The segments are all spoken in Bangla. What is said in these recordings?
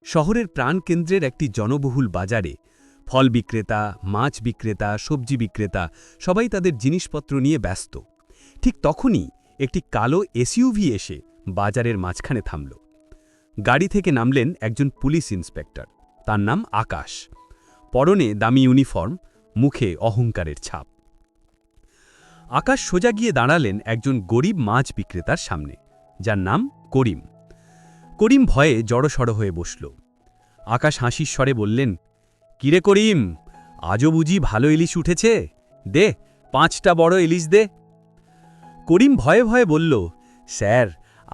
শহরের প্রাণকেন্দ্রের একটি জনবহুল বাজারে ফল বিক্রেতা, মাছ বিক্রেতা, সবজি বিক্রেতা সবাই তাদের জিনিসপত্র নিয়ে ব্যস্ত। ঠিক তখনই একটি কালো এসইউভি এসে বাজারের মাঝখানে থামল। গাড়ি থেকে নামলেন একজন পুলিশ ইন্সপেক্টর। তার নাম আকাশ। পরনে দামি ইউনিফর্ম, মুখে অহংকারের ছাপ। আকাশ সোজা গিয়ে দাঁড়ালেন একজন গরিব মাছ বিক্রেতার সামনে, যার নাম করিম। করিম ভয়ে জড়সড় হয়ে বসল। আকাশ হাসির স্বরে বললেন, কিরে করিম, আজও বুঝি ভালো ইলিশ উঠেছে? দে, 5টা বড় ইলিশ দে। করিম ভয়ে ভয়ে বলল, স্যার,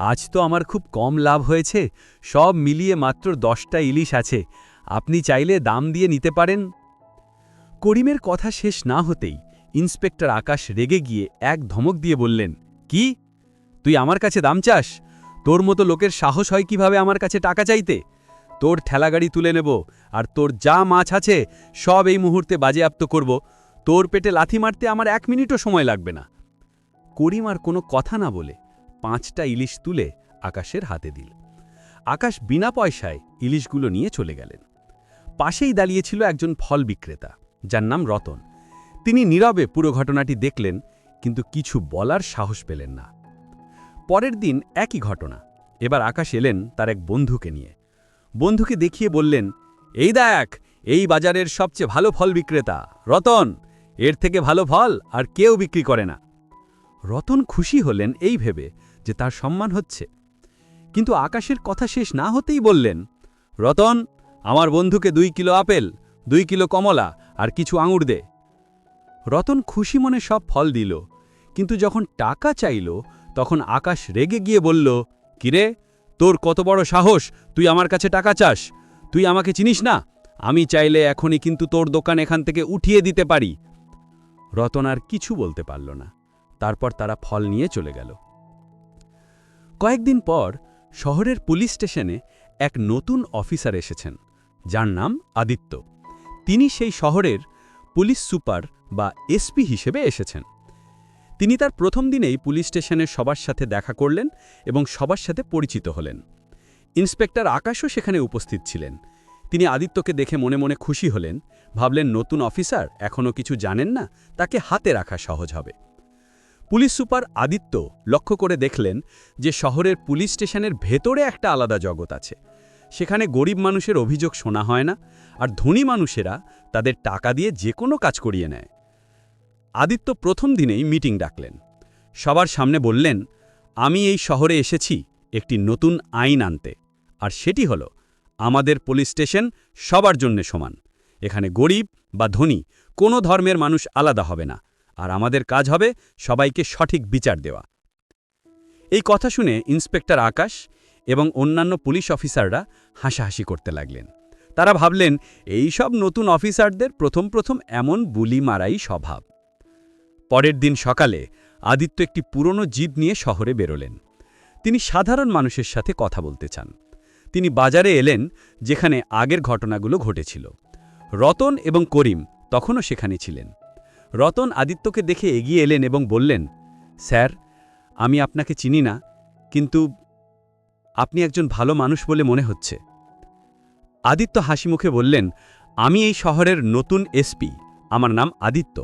আজ তো আমার খুব কম লাভ হয়েছে, সব মিলিয়ে মাত্র 10টা ইলিশ আছে, আপনি চাইলে দাম দিয়ে নিতে পারেন। করিমের কথা শেষ না হতেই ইন্সপেক্টর আকাশ রেগে গিয়ে এক ধমক দিয়ে বললেন, কি? তুই আমার কাছে দাম চাস? তোর মতো লোকের সাহস হয় কিভাবে আমার কাছে টাকা চাইতে? তোর ঠেলাগাড়ি তুলে নেব, আর তোর যা মাছ আছে সব এই মুহূর্তে বাজেয়াপ্ত করব। তোর পেটে লাথি মারতে আমার 1 মিনিটও সময় লাগবে না। করিম আর কোনো কথা না বলে 5টা ইলিশ তুলে আকাশের হাতে দিল। আকাশ বিনা পয়সায় ইলিশগুলো নিয়ে চলে গেলেন। পাশেই দাঁড়িয়েছিল একজন ফল বিক্রেতা, যার নাম রতন। তিনি নীরবে পুরো ঘটনাটি দেখলেন, কিন্তু কিছু বলার সাহস পেলেন না। পরের দিন একই ঘটনা। এবার আকাশ এলেন তার এক বন্ধুকে নিয়ে। বন্ধুকে দেখিয়ে বললেন, এই দেখ, এই বাজারের সবচেয়ে ভালো ফল বিক্রেতা রতন, এর থেকে ভালো ফল আর কেউ বিক্রি করে না। রতন খুশি হলেন এই ভেবে যে তার সম্মান হচ্ছে, কিন্তু আকাশের কথা শেষ না হতেই বললেন, রতন, আমার বন্ধুকে 2 কিলো আপেল, 2 কিলো কমলা আর কিছু আঙুর দে। রতন খুশি মনে সব ফল দিল, কিন্তু যখন টাকা চাইল তখন আকাশ রেগে গিয়ে বলল, কিরে, তোর কত বড় সাহস, তুই আমার কাছে টাকা চাস? তুই আমাকে চিনিস না? আমি চাইলে এখনই কিন্তু তোর দোকান এখান থেকে উঠিয়ে দিতে পারি। রতন আর কিছু বলতে পারল না। তারপর তারা ফল নিয়ে চলে গেল। কয়েকদিন পর শহরের পুলিশ স্টেশনে এক নতুন অফিসার এসেছেন, যার নাম আদিত্য। তিনি সেই শহরের পুলিশ সুপার বা এসপি হিসেবে এসেছেন। তিনি তার প্রথম দিনেই পুলিশ স্টেশনের সবার সাথে দেখা করলেন এবং সবার সাথে পরিচিত হলেন। ইন্সপেক্টর আকাশও সেখানে উপস্থিত ছিলেন। তিনি আদিত্যকে দেখে মনে মনে খুশি হলেন, ভাবলেন নতুন অফিসার এখনও কিছু জানেন না, তাকে হাতে রাখা সহজ হবে। পুলিশ সুপার আদিত্য লক্ষ্য করে দেখলেন যে শহরের পুলিশ স্টেশনের ভেতরে একটা আলাদা জগৎ আছে। সেখানে গরিব মানুষের অভিযোগ শোনা হয় না, আর ধনী মানুষেরা তাদের টাকা দিয়ে যে কোনো কাজ করিয়ে নেয়। আদিত্য প্রথম দিনেই মিটিং ডাকলেন। সবার সামনে বললেন, আমি এই শহরে এসেছি একটি নতুন আইন আনতে, আর সেটি হলো আমাদের পুলিশ স্টেশন সবার জন্য সমান। এখানে গরিব বা ধনী কোনো ধর্মের মানুষ আলাদা হবে না, আর আমাদের কাজ হবে সবাইকে সঠিক বিচার দেওয়া। এই কথা শুনে ইন্সপেক্টর আকাশ এবং অন্যান্য পুলিশ অফিসাররা হাসাহাসি করতে লাগলেন। তারা ভাবলেন, এই সব নতুন অফিসারদের প্রথম প্রথম এমন বুলি মারাই স্বভাব। পরের দিন সকালে আদিত্য একটি পুরনো জিপ নিয়ে শহরে বেরোলেন। তিনি সাধারণ মানুষের সাথে কথা বলতে চান। তিনি বাজারে এলেন, যেখানে আগের ঘটনাগুলো ঘটেছিল। রতন এবং করিম তখনও সেখানে ছিলেন। রতন আদিত্যকে দেখে এগিয়ে এলেন এবং বললেন, স্যার, আমি আপনাকে চিনি না, কিন্তু আপনি একজন ভালো মানুষ বলে মনে হচ্ছে। আদিত্য হাসি মুখে বললেন, আমি এই শহরের নতুন এসপি, আমার নাম আদিত্য,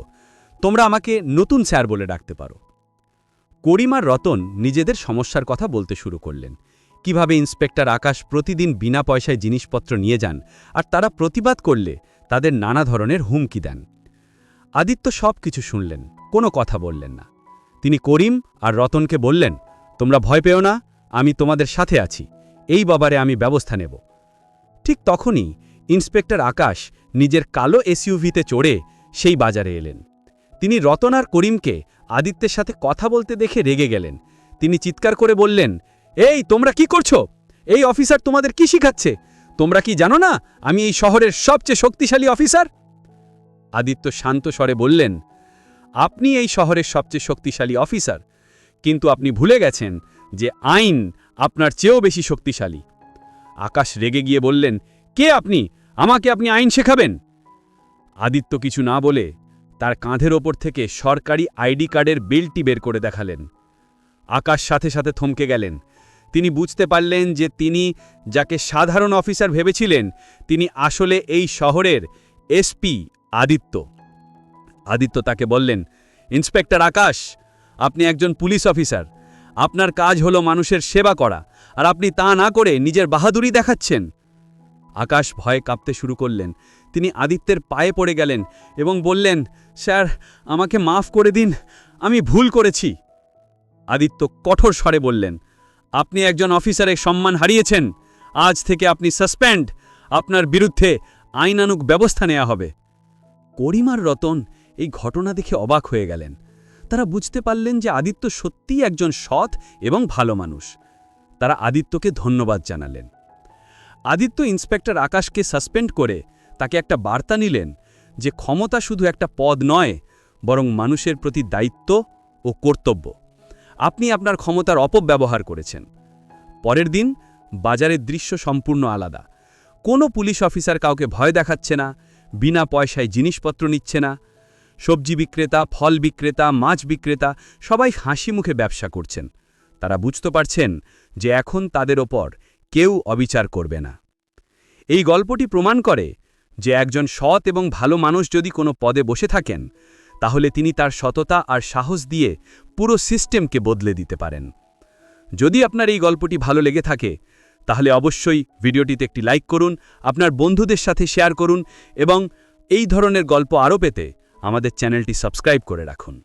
তোমরা আমাকে নতুন স্যার বলে ডাকতে পারো। করিম আর রতন নিজেদের সমস্যার কথা বলতে শুরু করলেন, কিভাবে ইন্সপেক্টর আকাশ প্রতিদিন বিনা পয়সায় জিনিসপত্র নিয়ে যান, আর তারা প্রতিবাদ করলে তাদের নানা ধরনের হুমকি দেন। আদিত্য সব কিছু শুনলেন, কোনো কথা বললেন না। তিনি করিম আর রতনকে বললেন, তোমরা ভয় পেও না, আমি তোমাদের সাথে আছি, এই ব্যাপারে আমি ব্যবস্থা নেব। ঠিক তখনই ইন্সপেক্টর আকাশ নিজের কালো এসইউভিতে চড়ে সেই বাজারে এলেন। তিনি রতন আর করিমকে আদিত্যের সাথে কথা বলতে দেখে রেগে গেলেন। তিনি চিৎকার করে বললেন, এই তোমরা কি করছো? এই অফিসার তোমাদের কি শিখাচ্ছে? তোমরা কি জানো না আমি এই শহরের সবচেয়ে শক্তিশালী অফিসার? আদিত্য শান্ত স্বরে বললেন, আপনি এই শহরের সবচেয়ে শক্তিশালী অফিসার, কিন্তু আপনি ভুলে গেছেন যে আইন আপনার চেয়েও বেশি শক্তিশালী। আকাশ রেগে গিয়ে বললেন, কে আপনি? আমাকে আপনি আইন শেখাবেন? আদিত্য কিছু না বলে তার কাঁধের ওপর থেকে সরকারি আইডি কার্ডের বিলটি বের করে দেখালেন। আকাশ সাথে সাথে থমকে গেলেন। তিনি বুঝতে পারলেন যে তিনি যাকে সাধারণ অফিসার ভেবেছিলেন তিনি আসলে এই শহরের এসপি আদিত্য। আদিত্য তাকে বললেন, ইন্সপেক্টর আকাশ, আপনি একজন পুলিশ অফিসার, আপনার কাজ হলো মানুষের সেবা করা, আর আপনি তা না করে নিজের বাহাদুরি দেখাচ্ছেন। আকাশ ভয়ে কাঁপতে শুরু করলেন। তিনি আদিত্যের পায়ে পড়ে গেলেন এবং বললেন, স্যার, আমাকে মাফ করে দিন, আমি ভুল করেছি। আদিত্য কঠোর স্বরে বললেন, আপনি একজন অফিসারের সম্মান হারিয়েছেন, আজ থেকে আপনি সাসপেন্ড, আপনার বিরুদ্ধে আইনানুগ ব্যবস্থা নেওয়া হবে। করিমার রতন এই ঘটনা দেখে অবাক হয়ে গেলেন। তারা বুঝতে পারলেন যে আদিত্য সত্যিই একজন সৎ এবং ভালো মানুষ। তারা আদিত্যকে ধন্যবাদ জানালেন। আদিত্য ইন্সপেক্টর আকাশকে সাসপেন্ড করে তাকে একটা বার্তা নিলেন যে ক্ষমতা শুধু একটা পদ নয়, বরং মানুষের প্রতি দায়িত্ব ও কর্তব্য। আপনি আপনার ক্ষমতার অপব্যবহার করেছেন। পরের দিন বাজারের দৃশ্য সম্পূর্ণ আলাদা। কোনো পুলিশ অফিসার কাউকে ভয় দেখাচ্ছে না, বিনা পয়সায় জিনিসপত্র নিচ্ছে না। সবজি বিক্রেতা, ফল বিক্রেতা, মাছ বিক্রেতা সবাই হাসি মুখে ব্যবসা করছেন। তারা বুঝতে পারছেন যে এখন তাদের ওপর কেউ অবিচার করবে না। এই গল্পটি প্রমাণ করে যে একজন সৎ এবং ভালো মানুষ যদি কোনো পদে বসে থাকেন, তাহলে তিনি তার সততা আর সাহস দিয়ে পুরো সিস্টেমকে বদলে দিতে পারেন। যদি আপনার এই গল্পটি ভালো লেগে থাকে, তাহলে অবশ্যই ভিডিওটিতে একটি লাইক করুন, আপনার বন্ধুদের সাথে শেয়ার করুন এবং এই ধরনের গল্প আরও পেতে আমাদের চ্যানেলটি সাবস্ক্রাইব করে রাখুন।